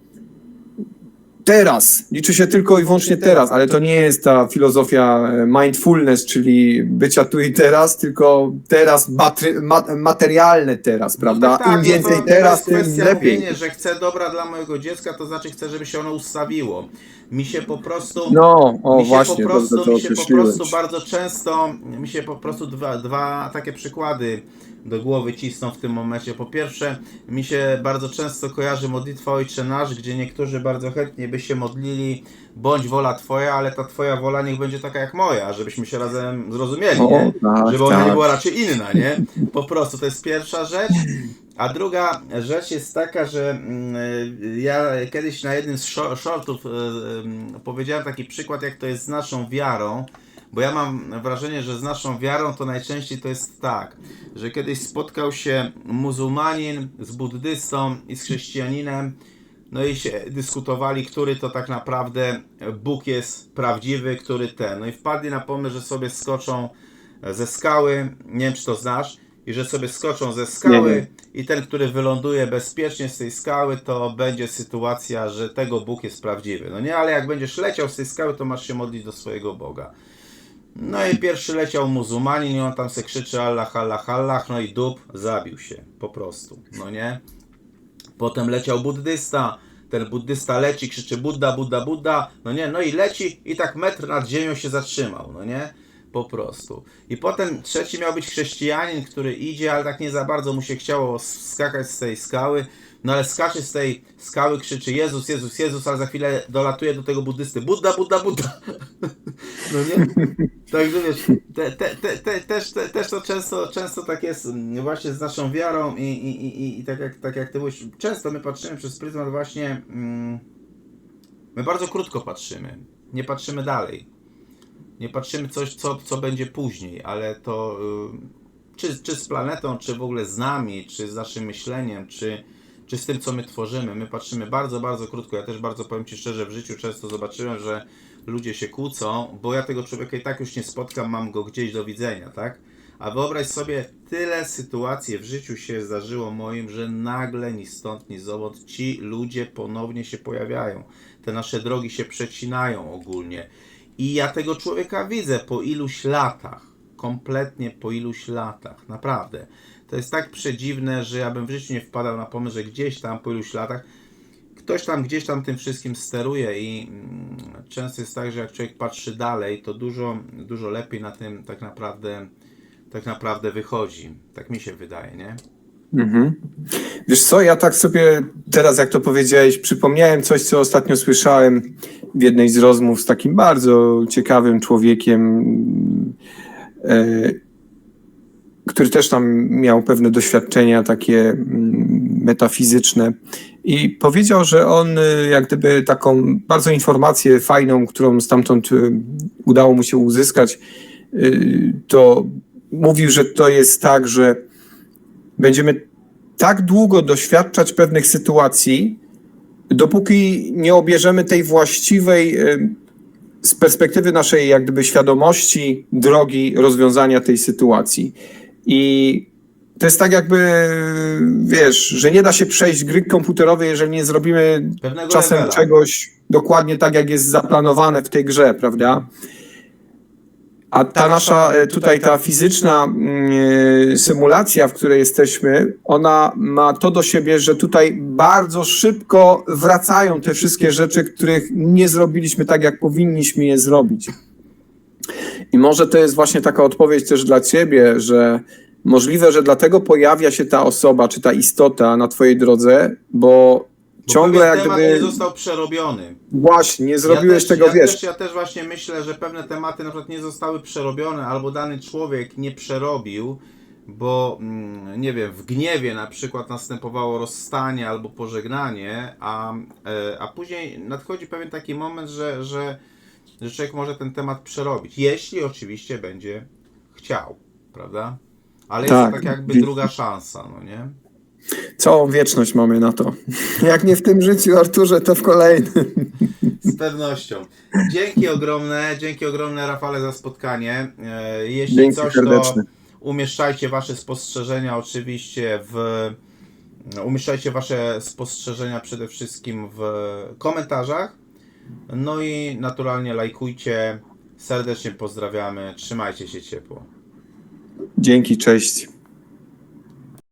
S2: Teraz, liczy się tylko i wyłącznie teraz, ale to nie jest ta filozofia mindfulness, czyli bycia tu i teraz, tylko teraz materialne teraz, prawda?
S1: No tak,
S2: Im więcej
S1: to
S2: teraz,
S1: jest
S2: tym
S1: kwestia
S2: lepiej.
S1: mówienia, że chcę dobra dla mojego dziecka, to znaczy chcę, żeby się ono ustawiło. Mi się po prostu...
S2: No, o
S1: mi się
S2: właśnie,
S1: po prostu,
S2: dobrze to
S1: mi się po
S2: określiłeś.
S1: prostu bardzo często, mi się po prostu dwa takie przykłady do głowy cisną w tym momencie. Po pierwsze, mi się bardzo często kojarzy modlitwa Ojcze Nasz, gdzie niektórzy bardzo chętnie by się modlili, bądź wola Twoja, ale ta Twoja wola niech będzie taka jak moja, żebyśmy się razem zrozumieli, nie?
S2: Tak,
S1: Żeby ona nie
S2: tak.
S1: była raczej inna, nie? Po prostu, to jest pierwsza rzecz. A druga rzecz jest taka, że ja kiedyś na jednym z shortów powiedziałem taki przykład, jak to jest z naszą wiarą, bo ja mam wrażenie, że z naszą wiarą to najczęściej to jest tak, że kiedyś spotkał się muzułmanin z buddystą i z chrześcijaninem, no i się dyskutowali, który to tak naprawdę Bóg jest prawdziwy, który ten. No i wpadli na pomysł, że sobie skoczą ze skały, nie wiem czy to znasz, i że sobie skoczą ze skały i ten, który wyląduje bezpiecznie z tej skały, to będzie sytuacja, że tego Bóg jest prawdziwy. No nie, ale jak będziesz leciał z tej skały, to masz się modlić do swojego Boga. No i pierwszy leciał muzułmanin i on tam se krzyczy Allah, Allah, Allah, no i dup, zabił się, po prostu, no nie. Potem leciał buddysta, ten buddysta leci, krzyczy Budda, Budda, Budda, no nie, no i leci i tak metr nad ziemią się zatrzymał, no nie. Po prostu. I potem trzeci miał być chrześcijanin, który idzie, ale tak nie za bardzo mu się chciało skakać z tej skały. No ale skacze z tej skały, krzyczy Jezus, Jezus, Jezus, ale za chwilę dolatuje do tego buddysty. Budda, Budda, Budda. No nie? Także wiesz, też to często tak jest właśnie z naszą wiarą i tak jak ty mówisz, często my patrzymy przez pryzmat właśnie, my bardzo krótko patrzymy, nie patrzymy dalej. Nie patrzymy coś, co będzie później, ale to czy z planetą, czy w ogóle z nami, czy z naszym myśleniem, czy z tym, co my tworzymy. My patrzymy bardzo, bardzo krótko. Ja też bardzo powiem Ci szczerze, w życiu często zobaczyłem, że ludzie się kłócą, bo ja tego człowieka i tak już nie spotkam, mam go gdzieś do widzenia, tak? A wyobraź sobie, tyle sytuacji w życiu się zdarzyło moim, że nagle ni stąd, ni zowąd ci ludzie ponownie się pojawiają. Te nasze drogi się przecinają ogólnie. I ja tego człowieka widzę po iluś latach, kompletnie po iluś latach, naprawdę. To jest tak przedziwne, że ja bym w życiu nie wpadał na pomysł, że gdzieś tam po iluś latach ktoś tam gdzieś tam tym wszystkim steruje i często jest tak, że jak człowiek patrzy dalej, to dużo lepiej na tym tak naprawdę wychodzi. Tak mi się wydaje, nie?
S2: Mhm. Wiesz co, ja tak sobie teraz, jak to powiedziałeś, przypomniałem coś, co ostatnio słyszałem w jednej z rozmów z takim bardzo ciekawym człowiekiem. który też tam miał pewne doświadczenia takie metafizyczne i powiedział, że on jak gdyby taką bardzo informację fajną, którą stamtąd udało mu się uzyskać, to mówił, że to jest tak, że będziemy tak długo doświadczać pewnych sytuacji, dopóki nie obierzemy tej właściwej z perspektywy naszej jak gdyby świadomości drogi rozwiązania tej sytuacji. I to jest tak jakby, wiesz, że nie da się przejść gry komputerowej, jeżeli nie zrobimy
S1: Pewnego
S2: czasem
S1: levela.
S2: czegoś dokładnie tak, jak jest zaplanowane w tej grze, prawda? A ta nasza tutaj ta fizyczna symulacja, w której jesteśmy, ona ma to do siebie, że tutaj bardzo szybko wracają te wszystkie rzeczy, których nie zrobiliśmy tak, jak powinniśmy je zrobić. I może to jest właśnie taka odpowiedź też dla ciebie, że możliwe, że dlatego pojawia się ta osoba, czy ta istota na twojej drodze, bo ciągle
S1: pewien
S2: jak
S1: temat
S2: gdyby
S1: nie został przerobiony.
S2: właśnie nie zrobiłeś tego, wiesz.
S1: Ja też właśnie myślę, że pewne tematy na przykład nie zostały przerobione, albo dany człowiek nie przerobił, bo nie wiem, w gniewie na przykład następowało rozstanie albo pożegnanie, a później nadchodzi pewien taki moment, że człowiek może ten temat przerobić, jeśli oczywiście będzie chciał, prawda? Ale jest to tak jakby druga szansa, no nie?
S2: Całą wieczność mamy na to. Jak nie w tym życiu, Arturze, to w kolejnym.
S1: Z pewnością. Dzięki ogromne Rafale za spotkanie. Jeśli
S2: Dzięki
S1: coś,
S2: serdeczne.
S1: to umieszczajcie wasze spostrzeżenia oczywiście umieszczajcie wasze spostrzeżenia przede wszystkim w komentarzach. No i naturalnie lajkujcie. Serdecznie pozdrawiamy. Trzymajcie się ciepło.
S2: Dzięki, cześć.